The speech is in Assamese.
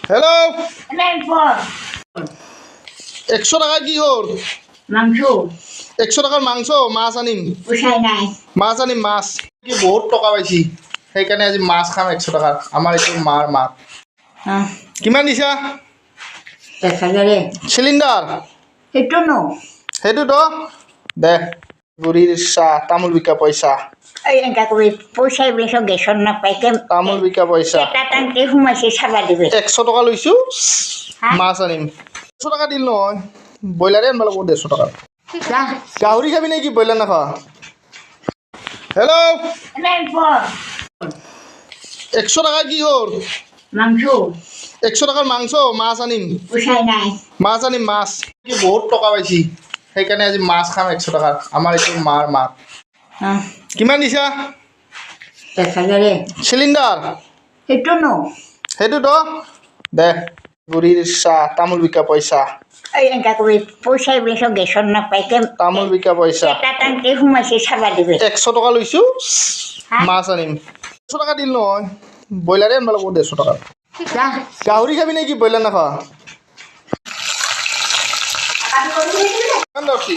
হ্যালো এরপর 100 টাকা কি হল মাংস 100 টাকার মাংস মাছ আনিম পোষাই নাই মাছ আনিম মাছ কি বহুত টকা পাইছি সেইকাৰণে আজি মাছ খাম 100 টাকাৰ আমাৰ এইটো মাৰ মাত কিমান দিছা 1000 চিলিণ্ডাৰ সেইটো নো সেইটোতো দে বুঢ়ীৰ চাহ তামোল বিকা পইচা এই এনেকা কৰি পইচাই বুলি চব গেছৰ নাপাই তামোল বিকা পইচা এটা টানতে সোমাইছে চাবা দিবে 100 টকা লৈছো হা? মাছ আনিম 100 টাকা দিল নহয় ব্ৰইলাৰে আনিব লাগিব 150 টকা যা গাহৰি খাবি নেকি ব্ৰইলাৰ নাখা হেল্ল' এৰপৰ 100 টাকা কি হল মাংস 100 টাকাৰ মাংস মাছ আনিম পোষাই নাই মাছ আনিম মাছ কি বহুত টকা পাইছি সেইকাৰণে আজি মাছ খাম 100 টাকাৰ আমাৰ এইটো মাৰ মাত কিমান দিছা 1000 চিলিণ্ডাৰ সেইটো নো সেইটোতো দে বুঢ়ীৰ চাহ তামোল বিকা পইচা এই এনেকা কৰি পইচাই বুলি চব গেছৰ নাপাই তামোল বিকা পইচা এটা টানতে সোমাইছে চাবা দিবে 100 টকা লৈছো হা? মাছ আনিম 100 টাকা দিল নহয় ব্ৰইলাৰে আনিব লাগিব 150 টকা যা গাহৰি খাবি নেকি ব্ৰইলাৰ নাখা কিমান দৰছি